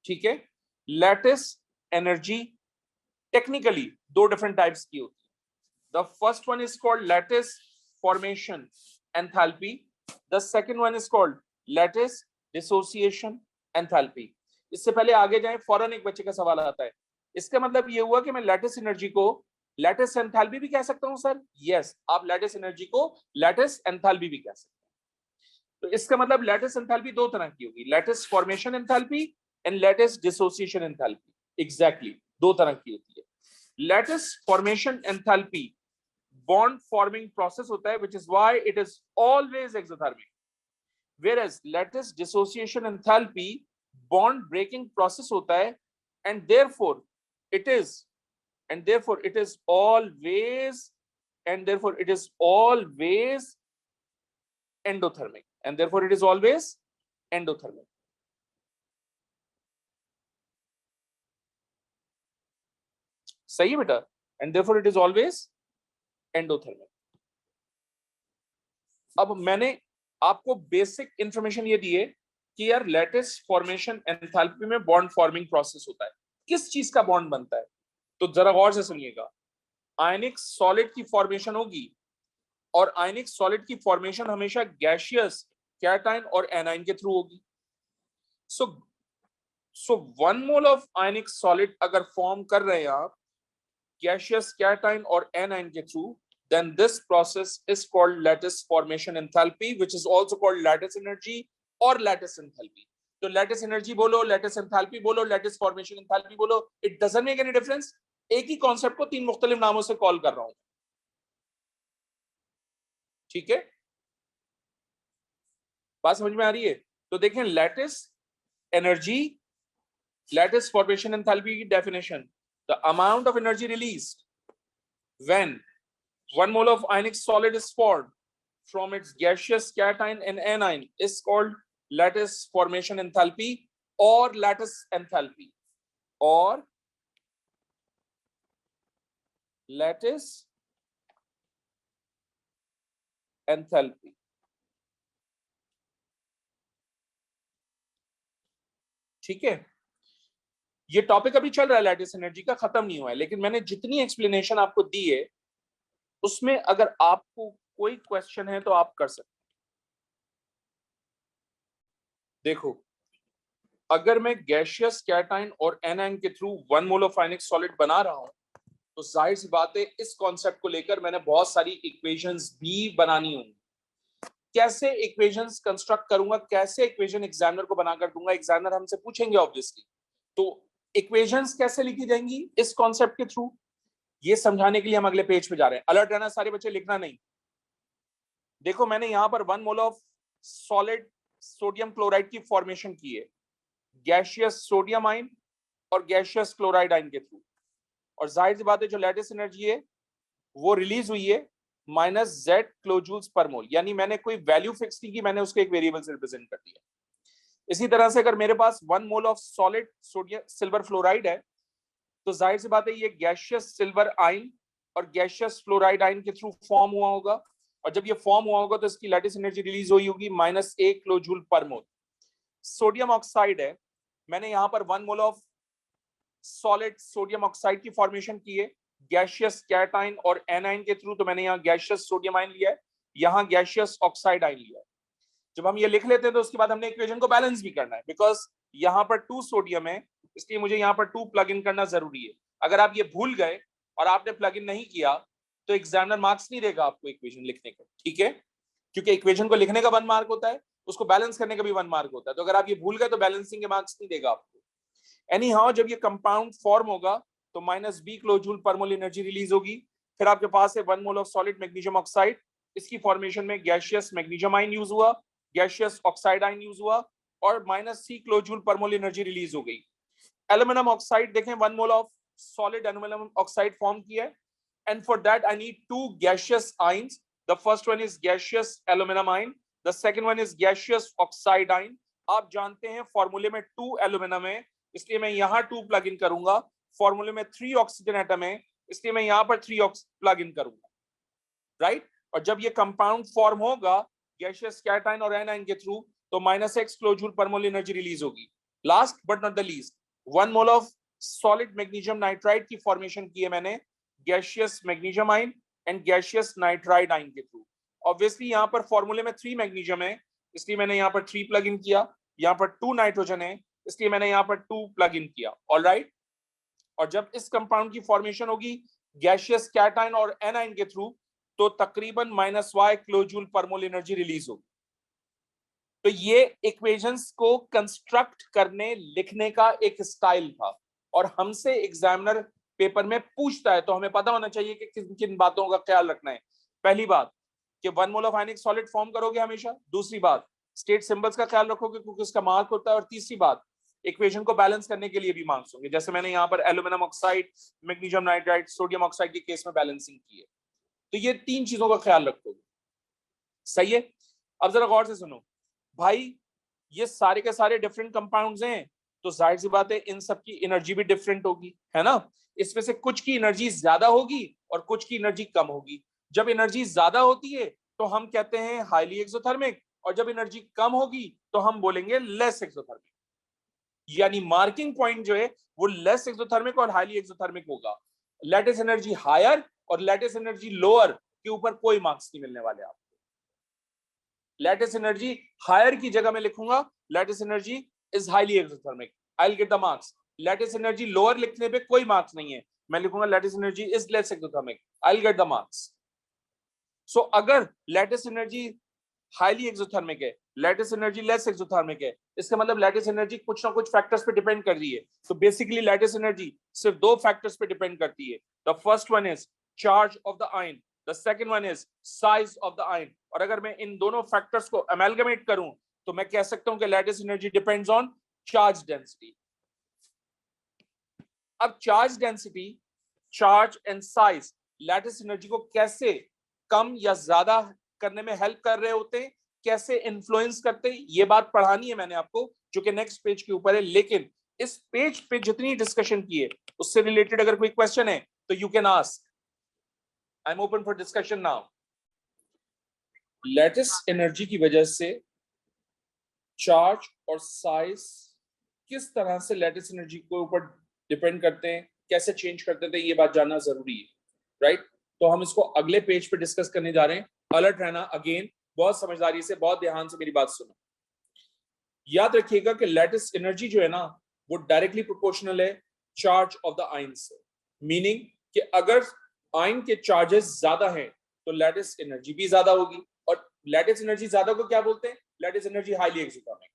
ठीक है। Lattice energy technically 2 different types की होती है। The first one is called lattice formation enthalpy, the second one is called lattice dissociation enthalpy. इससे पहले आगे जाएं, फौरन एक बच्चे का सवाल आता है, इसका मतलब ये हुआ कि मैं लैटिस एनर्जी को लैटिस एंथैल्पी भी कह सकता हूं सर? यस, आप लैटिस एनर्जी को लैटिस एंथैल्पी भी कह सकते हैं। तो इसका मतलब लैटिस एंथैल्पी 2 तरह की होगी, lattice formation enthalpy and lattice dissociation enthalpy. Exactly 2 तरह की होती है। Lattice formation enthalpy bond forming process होता है, which is why it is always exothermic, whereas lattice dissociation enthalpy bond breaking process होता है, and therefore it is always endothermic, and therefore it is always endothermic. सही है बेटा, and therefore it is always endothermic. अब मैंने आपको बेसिक इंफॉर्मेशन ये दी है कि यार लैटिस फॉर्मेशन एंथैल्पी में बॉन्ड फॉर्मिंग प्रोसेस होता है। किस चीज का बॉन्ड बनता है? तो जरा गौर से सुनिएगा। आयनिक सॉलिड की फॉर्मेशन होगी, और आयनिक सॉलिड की फॉर्मेशन हमेशा गैसियस, कैटायन और एनाइन के थ्रू होगी। सो 1 मोल ऑफ आयनिक सॉलिड अगर फॉर्म कर रहे हैं आप गैसियस, कैटायन और एनाइन के through, then this process is called lattice formation enthalpy, which is also called lattice energy or lattice enthalpy. तो lattice energy बोलो, lattice enthalpy बोलो, lattice formation enthalpy बोलो, it doesn't make any difference. एक ही कॉन्सेप्ट को 3 मुख्तलिफ नामों से कॉल कर रहा हूं। ठीक है, बात समझ में आ रही है? तो देखें lattice energy, lattice formation enthalpy की definition, the amount of energy released when 1 mole of ionic solid is formed from its gaseous cation and anion is called lattice formation enthalpy or lattice enthalpy or lattice enthalpy. ठीक है, ये टॉपिक अभी चल रहा है, लैटिस एनर्जी का, खत्म नहीं हुआ है, लेकिन मैंने जितनी एक्सप्लेनेशन आपको दी है उसमें अगर आपको कोई क्वेश्चन है तो आप कर सकते हैं। देखो, अगर मैं गैसियस कैटाइन और एनायन के through 1 mole of ionic solid बना रहा हूं तो जाहिर सी बात है इस कॉन्सेप्ट को लेकर मैंने बहुत सारी इक्वेशंस भी बनानी होंगी। कैसे इक्वेशंस कंस्ट्रक्ट करूंगा, कैसे इक्वेशन एग्जामिनर को बनाकर दूंगा, एग्जामिनर हमसे पूछेंगे ऑब्वियसली, तो इक्वेशंस कैसे लिखी जाएंगी इस कॉन्सेप्ट के थ्रू, ये समझाने के लिए हम अगले पेज पे जा रहे हैं। अलर्ट रहना सारे बच्चे, लिखना नहीं। देखो, मैंने यहां पर 1 mole of solid sodium chloride की फॉर्मेशन की है गैसियस सोडियम आयन और गैसियस क्लोराइड आयन के थ्रू, और जाहिर सी बात है जो लैटिस एनर्जी है वो रिलीज हुई है -z किलोजूल्स पर मोल, यानी मैंने कोई वैल्यू फिक्स नहीं की, मैंने उसको एक वेरिएबल से रिप्रेजेंट कर दिया। इसी तरह से अगर मेरे पास 1 mole of solid sodium silver fluoride है तो जाहिर सी बात है ये गैसियस सिल्वर आयन और गैसियस फ्लोराइड आयन के थ्रू फॉर्म हुआ होगा, और जब ये फॉर्म हुआ होगा तो इसकी लैटिस एनर्जी रिलीज हुई होगी -1 किलोजूल पर मोल। सोडियम ऑक्साइड है, मैंने यहां पर 1 mole of solid sodium oxide की फॉर्मेशन की है गैसियस कैटाइन और एनाइन के थ्रू, तो मैंने यहाँ गैसियस सोडियम आयन लिया है, यहाँ गैसियस ऑक्साइड आयन लिया है। जब हम ये लिख लेते हैं तो उसके बाद हमने इक्वेशन को बैलेंस भी करना है, बिकॉज यहाँ पर 2 सोडियम है, इसलिए मुझे यहाँ पर 2 प्लग इन करना जरूरी है। अगर आप ये भूल गए और आपने प्लग इन नहीं किया तो एग्जामिनर मार्क्स नहीं देगा आपको इक्वेशन लिखने का, ठीक है, क्योंकि इक्वेशन को लिखने का 1 मार्क होता है, उसको बैलेंस करने का भी 1 मार्क होता है, तो अगर आप ये भूल गए तो बैलेंसिंग के मार्क्स नहीं देगा आपको। एनी हाउ, जब ये कंपाउंड फॉर्म होगा तो -b किलोजूल पर मोल एनर्जी रिलीज होगी। फिर आपके पास है 1 mole of solid magnesium oxide, इसकी फॉर्मेशन में गैसियस मैग्नीशियम आयन यूज हुआ, गैसियस ऑक्साइड आयन यूज हुआ और -c किलोजूल पर मोल एनर्जी रिलीज हो गई। एल्यूमिनियम ऑक्साइड देखें, 1 mole of solid aluminium oxide form किया है, and for that I need 2 gaseous ions. The first one is gaseous aluminum ion, the second one is gaseous oxide ion. आप जानते हैं फॉर्मूले में 2 एल्यूमिनियम है, इसलिए मैं यहाँ 2 प्लग इन करूंगा। फॉर्मूले में 3 ऑक्सीजन एटम है, इसलिए मैं यहाँ पर 3 प्लग इन करूंगा, राइट। और जब ये कंपाउंड फॉर्म होगा गैसियस कैटाइन और एनाइन के थ्रू तो -x किलोजूल पर मोल एनर्जी रिलीज होगी। Last but not the least, 1 mole of solid magnesium nitride की फॉर्मेशन की है मैंने gaseous magnesium ion and gaseous nitride ion के थ्रू। ऑब्वियसली यहाँ पर फॉर्मूले में 3 मैग्नीशियम है, इसलिए मैंने यहाँ पर 3 प्लग इन किया, यहाँ पर 2 नाइट्रोजन है, इसलिए मैंने यहाँ पर 2 प्लग इन किया, ऑलराइट। और जब इस कंपाउंड की फॉर्मेशन होगी गैसियस कैटाइन और एनाइन के थ्रू तो तकरीबन -y किलोजूल पर मोल एनर्जी रिलीज होगी। तो ये इक्वेशंस को कंस्ट्रक्ट करने लिखने का एक स्टाइल था, और हमसे एग्जामिनर पेपर में पूछता है तो हमें पता होना चाहिए कि किन किन बातों का ख्याल रखना है। पहली बात कि 1 mole of ionic solid form करोगे हमेशा, दूसरी बात स्टेट सिंबल्स का ख्याल रखोगे क्योंकि उसका मार्क होता है, और तीसरी बात इक्वेशन को बैलेंस करने के लिए भी मार्क्स होंगे, जैसे मैंने यहाँ पर aluminium oxide, magnesium nitride, sodium oxide के केस में बैलेंसिंग की है। तो ये 3 चीजों का ख्याल रखोगे, सही है। अब जरा गौर से सुनो भाई, ये सारे के सारे डिफरेंट कंपाउंड्स हैं, तो जाहिर सी बात है इन सब की एनर्जी भी डिफरेंट होगी, है ना। इसमें से कुछ की एनर्जी ज्यादा होगी और कुछ की एनर्जी कम होगी। जब एनर्जी ज्यादा होती है तो हम कहते हैं हाईली एक्सोथर्मिक, और जब एनर्जी कम होगी तो हम बोलेंगे लेस एक्सोथर्मिक। यानी मार्किंग पॉइंट जो है वो लेस एक्सोथर्मिक और हाईली एक्सोथर्मिक होगा। लैटिस एनर्जी हायर और लैटिस एनर्जी लोअर के ऊपर कोई मार्क्स नहीं मिलने वाले आपको। लैटिस एनर्जी हायर की जगह में लिखूंगा lattice energy is highly exothermic, I will get the marks. Lattice energy lower लिखने पे कोई मार्क्स नहीं है, मैं लिखूंगा lattice energy is less exothermic, I will get the marks. So अगर लैटिस एनर्जी हाईली एक्सोथर्मिक है, लैटिस एनर्जी लेस एक्सोथर्मिक है, इसका मतलब लैटिस एनर्जी कुछ ना कुछ फैक्टर्स पे डिपेंड कर रही है। तो बेसिकली लैटिस एनर्जी सिर्फ 2 फैक्टर्स पे डिपेंड करती है। The first one is charge of the ion, the second one is size of the ion. और अगर मैं इन दोनों फैक्टर्स को अमेलगमेट करूं तो मैं कह सकता हूं कि lattice energy depends on charge density. अब charge density, charge and size lattice energy को कैसे कम या ज्यादा करने में हेल्प कर रहे होते हैं, कैसे इन्फ्लुएंस करते हैं, ये बात पढ़ानी है मैंने आपको, जो कि नेक्स्ट पेज के ऊपर है। लेकिन इस पेज पे जितनी डिस्कशन की है उससे रिलेटेड अगर कोई क्वेश्चन है तो you can ask, I am open for discussion now. Lattice energy की वजह से चार्ज और साइज किस तरह से लैटिस एनर्जी के ऊपर डिपेंड करते हैं, कैसे चेंज करते थे, ये बात जानना जरूरी है, राइट? तो हम इसको अगले पेज पे डिस्कस करने जा रहे हैं। अलर्ट रहना, अगेन बहुत समझदारी से, बहुत ध्यान से मेरी बात सुनो। याद रखिएगा कि लैटिस एनर्जी जो है ना वो डायरेक्टली प्रोपोर्शनल है चार्ज ऑफ द आयन से, मीनिंग कि अगर आयन के चार्जेस ज्यादा हैं तो लैटिस एनर्जी भी ज्यादा होगी। और लैटिस एनर्जी ज्यादा को क्या बोलते हैं? Lattice energy highly exothermic.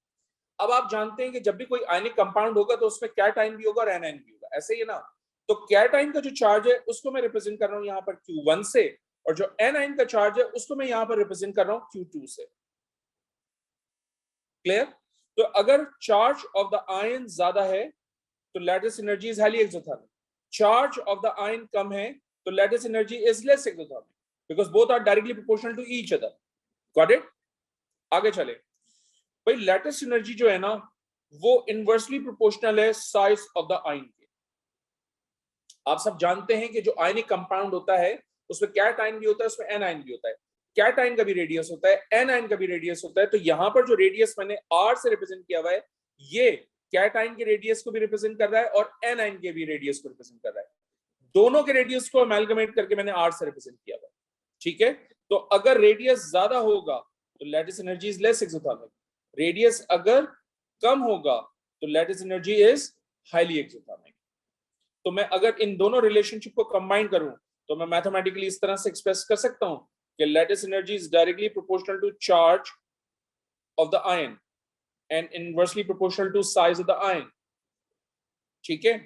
अब आप जानते हैं कि जब भी कोई आयनिक कंपाउंड होगा तो उसमें कैटायन भी होगा और एनायन भी होगा, ऐसे ही है ना? तो कैटायन का जो चार्ज है उसको मैं रिप्रेजेंट कर रहा हूं यहाँ पर Q1 से, और जो एनायन का चार्ज है उसको मैं यहाँ पर रिप्रेजेंट कर रहा हूं Q2 से। क्लियर? तो अगर चार्ज ऑफ द आयन ज्यादा है तो lattice energy is highly exothermic, charge of the ion कम है तो lattice energy is less exothermic, because both are directly proportional to each other. Got it? आगे चले भाई। लैटिस एनर्जी जो है ना वो इनवर्सली प्रोपोर्शनल है साइज ऑफ द आयन के। आप सब जानते हैं कि जो आयनिक कंपाउंड होता है उसमें कैटायन भी होता है, उसमें एनायन भी होता है। कैटायन का भी रेडियस होता है, एनायन का भी रेडियस होता है। तो यहां पर जो रेडियस मैंने आर से रिप्रेजेंट किया हुआ है ये कैटायन के रेडियस को भी रिप्रेजेंट कर रहा है और एनायन के भी रेडियस को रिप्रेजेंट कर रहा है। दोनों के रेडियस को अमेलगमेट करके मैंने आर से रिप्रेजेंट किया हुआ है, ठीक है? तो अगर रेडियस ज्यादा होगा तो lattice energy is less exothermic, radius अगर कम होगा तो lattice energy is highly exothermic. तो मैं अगर इन दोनों रिलेशनशिप को कंबाइन करूं तो मैं मैथमेटिकली इस तरह से एक्सप्रेस कर सकता हूं कि lattice energy is directly proportional to charge of the ion and inversely proportional to size of the ion, ठीक है?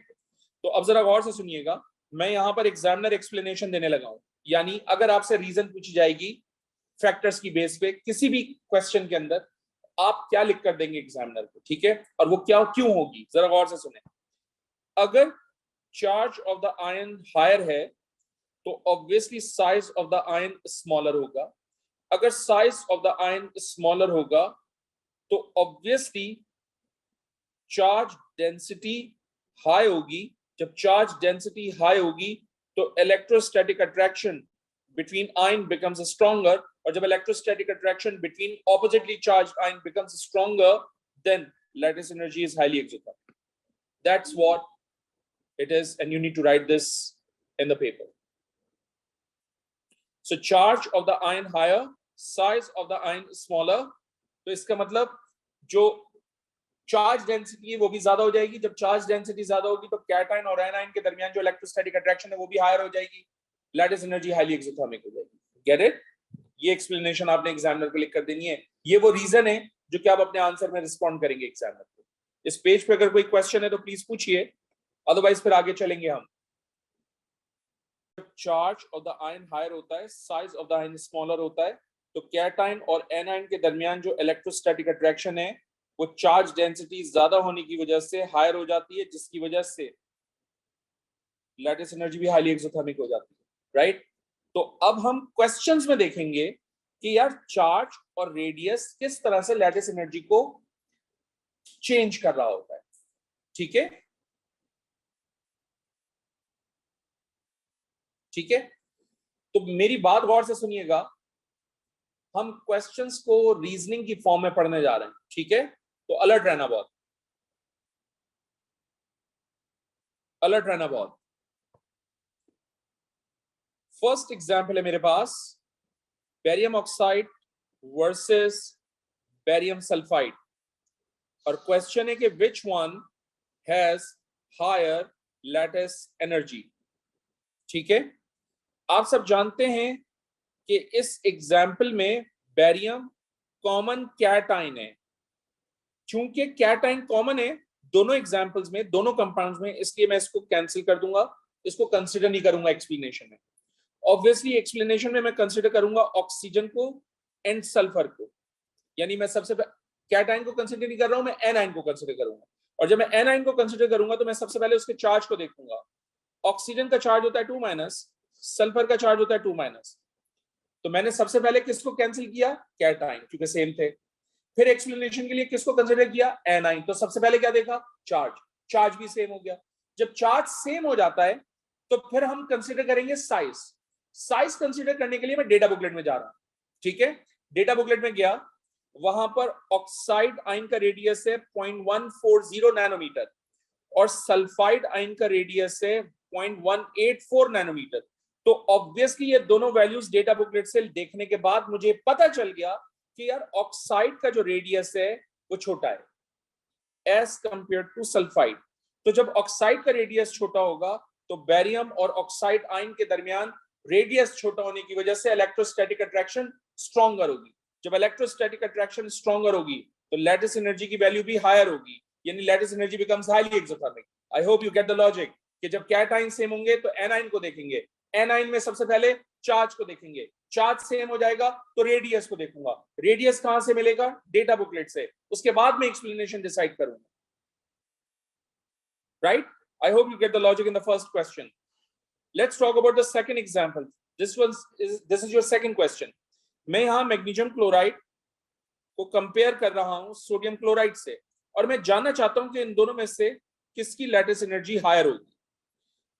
तो अब जरा गौर से सुनिएगा, मैं यहां पर एग्जामिनर एक्सप्लेनेशन देने लगा हूं। यानी अगर आपसे रीजन पूछी जाएगी फैक्टर्स की बेस पे किसी भी क्वेश्चन के अंदर, आप क्या लिख कर देंगे एग्जामिनर को, ठीक है? और वो क्या क्यों होगी, जरा गौर से सुने। अगर charge of the ion higher है तो obviously size of the ion smaller होगा। अगर size of the ion smaller होगा तो ऑब्वियसली चार्ज डेंसिटी हाई होगी। जब चार्ज डेंसिटी हाई होगी तो electrostatic attraction between ion becomes stronger, और जब electrostatic attraction between oppositely charged ion becomes stronger, then lattice energy is highly exothermic. That's what it is, and you need to write this in the paper. So charge of the ion higher, size of the ion smaller. तो इसका मतलब जो चार्ज डेंसिटी है वो भी ज्यादा हो जाएगी। जब चार्ज डेंसिटी ज्यादा होगी तो कैटायन और एनायन के दरमियान जो इलेक्ट्रोस्टैटिक अट्रैक्शन है वो भी हायर हो जाएगी, लैटिस एनर्जी हाईली एक्सोथर्मिक हो जाएगी। Get it? ये एक्सप्लेनेशन आपने एग्जामिनर को लिख कर देनी है। ये वो रीजन है जो कि आप अपने आंसर में रिस्पॉन्ड करेंगे एग्जामिनर को। इस पेज पे अगर कोई क्वेश्चन है तो प्लीज पूछिए, अदरवाइज फिर आगे चलेंगे हम। Charge of the ion higher होता है, size of the ion smaller होता है, तो कैटायन और एनायन के दरमियान जो इलेक्ट्रोस्टैटिक अट्रैक्शन है वो चार्ज डेंसिटी ज्यादा होने की वजह से हायर हो जाती है, जिसकी वजह से लैटिस एनर्जी भी हाईली एक्सोथर्मिक हो जाती है, राइट? तो अब हम क्वेश्चंस में देखेंगे कि यार चार्ज और रेडियस किस तरह से लैटिस एनर्जी को चेंज कर रहा होता है, ठीक है? ठीक है, तो मेरी बात गौर से सुनिएगा। हम क्वेश्चंस को रीजनिंग की फॉर्म में पढ़ने जा रहे हैं, ठीक है? तो अलर्ट रहना बहुत, अलर्ट रहना बहुत। फर्स्ट एग्जाम्पल है मेरे पास barium oxide versus barium sulphide, और क्वेश्चन है कि which one has higher lattice energy, ठीक है? आप सब जानते हैं कि इस एग्जाम्पल में बेरियम कॉमन कैटायन है। चूंकि कैटायन कॉमन है दोनों एग्जाम्पल्स में, दोनों कंपाउंड्स में, इसलिए मैं इसको कैंसिल कर दूंगा, इसको कंसिडर नहीं करूंगा एक्सप्लेनेशन में। ऑब्वियसली एक्सप्लेनेशन में मैं कंसिडर करूंगा ऑक्सीजन को एंड सल्फर को, यानी मैं सबसे कैटायन को कंसिडर नहीं कर रहा हूं, मैं एनायन को कंसिडर करूंगा। और जब मैं एनाइन को कंसिडर करूंगा तो मैं सबसे पहले उसके चार्ज को देखूंगा। ऑक्सीजन का चार्ज होता है 2-, सल्फर का चार्ज होता है 2-। तो मैंने सबसे पहले किसको कैंसिल किया? कैटाइन, क्योंकि सेम थे। फिर एक्सप्लेनेशन के लिए किसको कंसिडर किया? एनाइन। तो सबसे पहले क्या देखा? चार्ज। चार्ज भी सेम हो गया। जब चार्ज सेम हो जाता है तो फिर हम कंसिडर करेंगे साइज। साइज कंसिडर करने के लिए मैं डेटा बुकलेट में जा रहा हूं, ठीक है। डेटा बुकलेट में गया, वहां पर ऑक्साइड आयन का रेडियस है 0.140 नैनोमीटर और सल्फाइड आयन का रेडियस है 0.184 नैनोमीटर। तो ऑब्वियसली ये दोनों वैल्यूज डेटा बुकलेट से देखने के बाद मुझे पता चल गया कि यार ऑक्साइड का जो रेडियस है वो छोटा है एज कंपेयर टू सल्फाइड। तो जब ऑक्साइड का रेडियस छोटा होगा तो बेरियम और ऑक्साइड आयन के दरमियान रेडियस छोटा होने की वजह से इलेक्ट्रोस्टैटिक अट्रैक्शन स्ट्रॉन्गर होगी। जब इलेक्ट्रोस्टैटिक अट्रैक्शन स्ट्रॉन्गर होगी तो लैटिस एनर्जी की वैल्यू भी हायर होगी, यानी lattice energy becomes highly exothermic. I hope you get the logic कि जब कैटाइन सेम होंगे तो एनाइन को देखेंगे, एनाइन में सबसे पहले चार्ज को देखेंगे, चार्ज सेम हो जाएगा तो रेडियस को देखूंगा। रेडियस कहां से मिलेगा? डेटा बुकलेट से। उसके बाद में एक्सप्लेनेशन डिसाइड करूंगा, right? I hope you get the logic in the first question. Let's talk about the second example. This is your second question. मैं यहां मैग्नीशियम क्लोराइड को कंपेयर कर रहा हूं सोडियम क्लोराइड से और मैं जानना चाहता हूं कि इन दोनों में से किसकी लैटिस एनर्जी हायर होगी।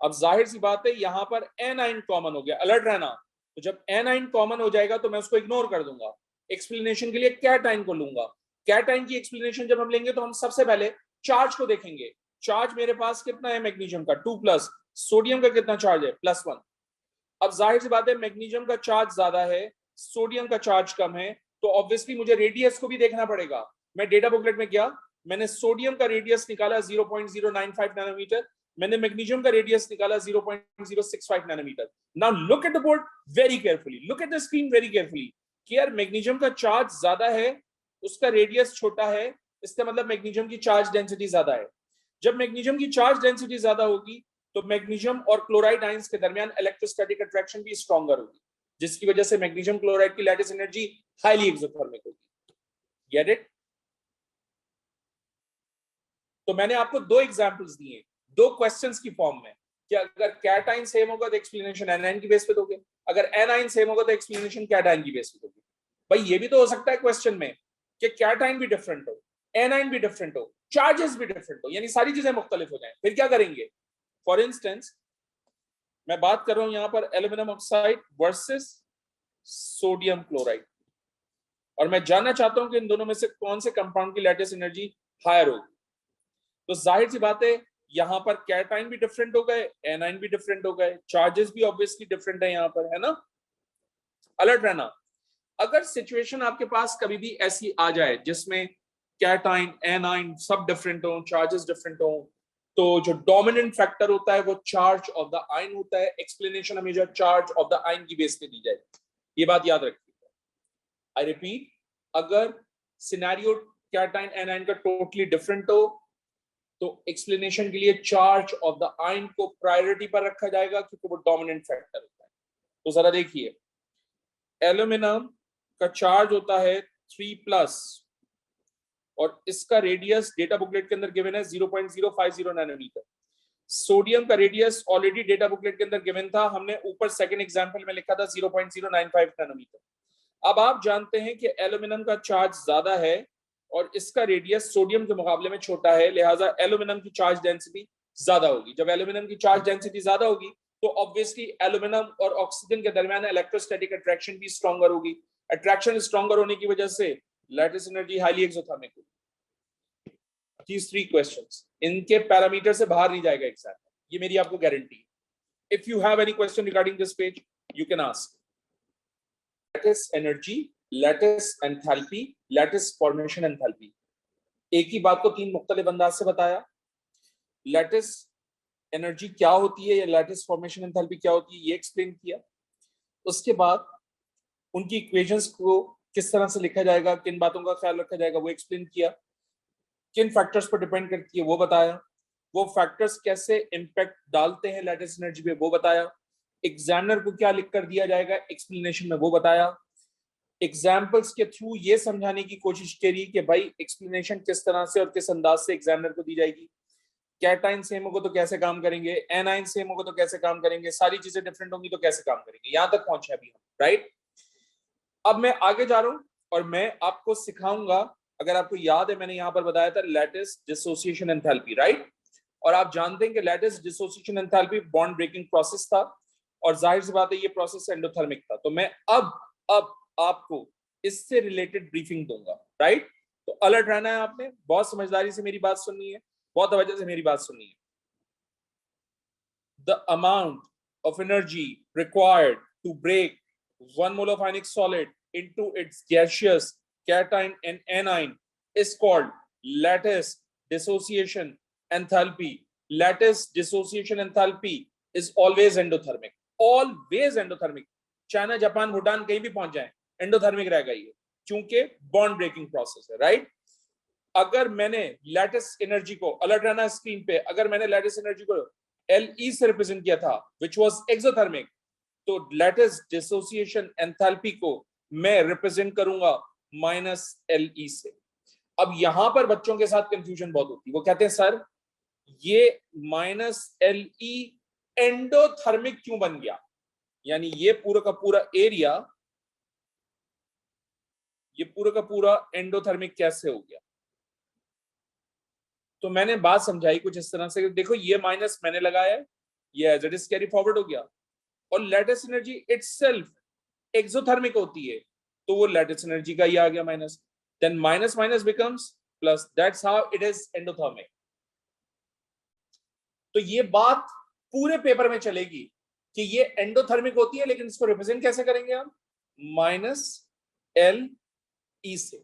अब जाहिर सी बात है यहां पर एनाइन कॉमन हो गया, अलर्ट रहना। तो जब एनाइन कॉमन हो जाएगा तो मैं उसको इग्नोर कर दूंगा। एक्सप्लेनेशन के लिए कैटाइन को लूंगा। कैटाइन की एक्सप्लेनेशन जब हम लेंगे तो हम सबसे पहले चार्ज को देखेंगे। चार्ज मेरे पास कितना है मैग्नीशियम का? 2+। सोडियम का कितना चार्ज है? +1। अब जाहिर सी बात है मैग्नीशियम का चार्ज ज्यादा है, सोडियम का चार्ज कम है, तो ऑब्वियसली मुझे रेडियस को भी देखना पड़ेगा। मैं डेटा बुकलेट में गया, मैंने सोडियम का रेडियस निकाला 0.095 नैनोमीटर, मैंने मैग्नीशियम का रेडियस निकाला 0.065 nanometer. Now look at the board very carefully, look at the screen very carefully कि यार मैग्नीशियम का चार्ज ज्यादा है, उसका रेडियस छोटा है, इसका मतलब मैग्नीशियम की चार्ज डेंसिटी ज्यादा है। जब मैग्नीशियम की चार्ज डेंसिटी ज्यादा होगी तो मैग्नीशियम और क्लोराइड आयंस के दरमियान इलेक्ट्रोस्टैटिक अट्रैक्शन भी स्ट्रॉन्गर होगी, जिसकी वजह से मैग्नीशियम क्लोराइड की लैटिस एनर्जी हाईली एक्सोथर्मिक होगी। Get it? तो मैंने आपको दो एग्जांपल्स दिए, दो क्वेश्चंस की फॉर्म में, कि अगर कैटाइन सेम होगा तो एक्सप्लेनेशन एनाइन की बेस पे दोगे, अगर एनाइन सेम होगा तो एक्सप्लेनेशन कैटाइन की बेस पे दोगे। भाई ये भी तो हो सकता है क्वेश्चन में कि कैटाइन भी डिफरेंट हो, एनाइन भी डिफरेंट हो, चार्जेस भी डिफरेंट हो, यानी सारी चीजें मुख्तलिफ हो जाए, फिर क्या करेंगे? फॉर इंस्टेंस मैं बात कर रहा हूं यहां पर aluminium oxide versus sodium chloride, और मैं जानना चाहता हूं कि इन दोनों में से कौन से कंपाउंड की लैटिस एनर्जी हायर होगी। तो जाहिर सी बात है यहां पर कैटाइन भी डिफरेंट हो गए, एनाइन भी डिफरेंट हो गए, चार्जेस भी ऑब्वियसली डिफरेंट है यहां पर, है ना? अलर्ट रहना। अगर सिचुएशन आपके पास कभी भी ऐसी आ जाए जिसमें कैटाइन एनाइन सब डिफरेंट हो, चार्जेस डिफरेंट हो, तो जो डोमिनेंट फैक्टर होता है वो चार्ज ऑफ द आयन होता है। एक्सप्लेनेशन हमेशा चार्ज ऑफ द आयन की बेस पे दी जाएगी, ये बात याद रखिएगा। आई रिपीट, अगर सिनेरियो कैटाइन एनाइन का टोटली डिफरेंट हो तो एक्सप्लेनेशन के लिए चार्ज ऑफ द आयन को प्रायोरिटी पर रखा जाएगा क्योंकि वो डोमिनेंट फैक्टर होता है। तो जरा देखिए, एल्यूमिनियम का चार्ज होता है 3+ और इसका रेडियस डेटा बुकलेट के अंदर गिवन है 0.050 नैनोमीटर। सोडियम का रेडियस ऑलरेडी डेटा बुकलेट के अंदर गिवन था, हमने ऊपर सेकंड एग्जांपल में लिखा था 0.095 नैनोमीटर। अब आप जानते हैं कि एल्यूमिनियम का चार्ज ज्यादा है और इसका रेडियस सोडियम के मुकाबले में छोटा है, लिहाजा एल्यूमिनियम की चार्ज डेंसिटी ज्यादा होगी। जब एल्यूमिनियम की चार्ज डेंसिटी ज्यादा होगी तो ऑब्वियसली एल्यूमिनियम और ऑक्सीजन के दरमियान इलेक्ट्रोस्टैटिक अट्रैक्शन भी स्ट्रॉन्गर होगी। अट्रैक्शन स्ट्रॉन्गर होने की वजह से लैटिस एनर्जी हाईली एक्सोथर्मिक होगी। These 3 questions, इनके पैरामीटर से बाहर नहीं जाएगा एग्जाम में, ये मेरी आपको गारंटी है। If you have any question regarding this page, you can ask. Lattice energy, lattice enthalpy, lattice formation enthalpy. एक ही बात को 3 मुख्तलिफ अंदाज से बताया। लैटिस एनर्जी क्या होती है या लैटिस फॉर्मेशन एंथैल्पी क्या होती है ये एक्सप्लेन किया। उसके बाद उनकी इक्वेशंस को किस तरह से लिखा जाएगा, किन बातों का ख्याल रखा जाएगा वो एक्सप्लेन किया। किन फैक्टर्स पर डिपेंड करती है वो बताया। वो फैक्टर्स कैसे इंपैक्ट डालते हैं लैटिस एनर्जी पे वो बताया। एग्जामिनर को क्या लिख कर दिया जाएगा एक्सप्लेनेशन में वो बताया। एग्जाम्पल्स के थ्रू ये समझाने की कोशिश करी कि भाई एक्सप्लेनेशन किस तरह से और किस अंदाज से एग्जामिनर को दी जाएगी, कैटाइन सेम होगा तो कैसे काम करेंगे, एनाइन सेम होगा तो कैसे काम करेंगे, सारी चीजें डिफरेंट होंगी तो कैसे काम करेंगे, यहां तक पहुंचे अभी हम, राइट। अब मैं आगे जा रहा हूं और मैं आपको सिखाऊंगा, अगर आपको याद है मैंने यहां पर बताया था लैटिस डिसोसिएशन एंथैल्पी, राइट। और आप जानते हैं कि lattice dissociation enthalpy bond breaking process था और जाहिर सी बात है ये प्रोसेस एंडोथर्मिक था। तो मैं अब आपको इससे रिलेटेड ब्रीफिंग दूंगा, राइट। तो अलर्ट रहना है आपने, बहुत समझदारी से मेरी बात सुननी है, बहुत तवज्जो से मेरी बात सुननी है। The amount of energy required to break 1 mole of ionic solid into its gaseous cation and anion is called lattice dissociation enthalpy. Lattice dissociation enthalpy is always endothermic. Always endothermic. China, Japan, Bhutan कहीं भी पहुंच जाए एंडोथर्मिक रहेगा ये, क्योंकि बॉन्ड ब्रेकिंग प्रोसेस है, राइट। अगर मैंने लैटिस एनर्जी को, अलर्ट रहना स्क्रीन पे, अगर मैंने लैटिस एनर्जी को Le से रिप्रेजेंट किया था विच वाज एक्सोथर्मिक, तो लैटिस डिसोसिएशन एंथैल्पी को मैं रिप्रेजेंट करूंगा -Le से। अब यहां पर बच्चों के साथ कंफ्यूजन बहुत होती है, वो कहते हैं सर ये -Le एंडोथर्मिक क्यों बन गया, यानी ये पूरा का पूरा एरिया, ये पूरा का पूरा एंडोथर्मिक कैसे हो गया। तो मैंने बात समझाई कुछ इस तरह से, देखो ये माइनस मैंने लगाया है, ये as it is carry forward हो गया, और लैटिस एनर्जी इटसेल्फ एक्सोथर्मिक होती है, तो वो लैटिस एनर्जी का ही आ गया minus, then minus minus becomes plus, that's how it is endothermic. तो ये बात पूरे पेपर में चलेगी कि ये एंडोथर्मिक होती है, लेकिन इसको रिप्रेजेंट कैसे करेंगे हम, -Le से,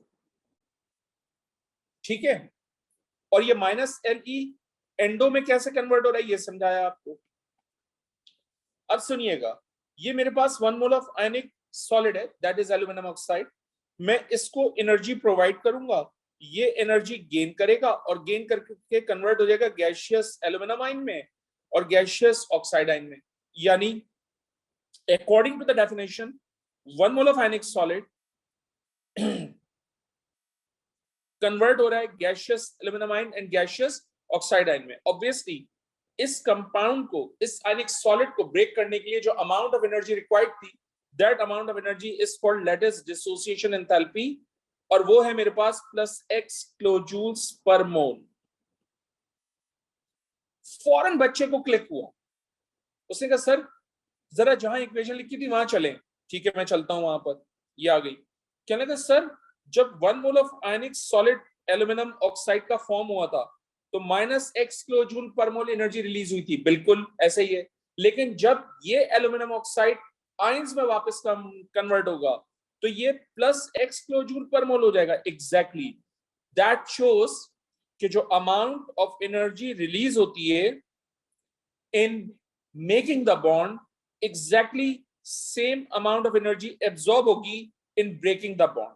ठीक है। और ये -Le एंडो में कैसे कन्वर्ट हो रहा है ये समझाया आपको। अब सुनिएगा, ये मेरे पास 1 मोल ऑफ आयनिक सॉलिड है, दैट इज एल्यूमिनियम ऑक्साइड। मैं इसको एनर्जी प्रोवाइड करूंगा, ये एनर्जी गेन करेगा और गेन करके कन्वर्ट हो जाएगा गैसियस एल्यूमिनियम आयन में और गैसियस ऑक्साइड आयन में। यानी according to the definition 1 mole of ionic solid convert हो रहा है gaseous aluminium ion and gaseous oxide ion में। ऑब्वियसली इस कंपाउंड को, इस आयनिक सॉलिड को ब्रेक करने के लिए जो अमाउंट ऑफ एनर्जी रिक्वायर्ड थी, that amount of energy is called lattice dissociation enthalpy, और वो है मेरे पास +X किलोजूल्स पर मोल। फौरन बच्चे को क्लिक हुआ, उसने कहा सर जरा जहां इक्वेशन लिखी थी वहां चलें। ठीक है मैं चलता हूं वहां पर, ये आ गई। कहने लगा सर जब 1 mole of ionic solid aluminium oxide का फॉर्म हुआ था तो -X किलोजूल पर मोल एनर्जी रिलीज हुई थी, बिल्कुल ऐसे ही है। लेकिन जब ये एल्यूमिनियम ऑक्साइड आयंस में वापस कन्वर्ट होगा तो ये +X किलोजूल पर मोल हो जाएगा। एग्जैक्टली दैट शोज कि जो अमाउंट ऑफ एनर्जी रिलीज होती है in making the bond, exactly same amount of energy absorb होगी इन ब्रेकिंग द बॉन्ड।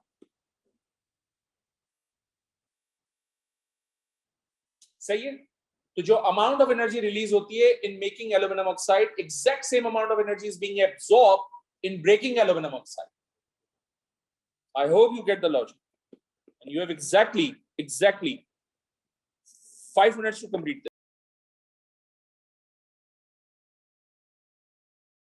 सही है। तो जो अमाउंट ऑफ एनर्जी रिलीज होती है in making aluminium oxide, exact same amount of energy is being absorb in breaking aluminium oxide. I hope you get the logic, and you have exactly 5 minutes to complete this.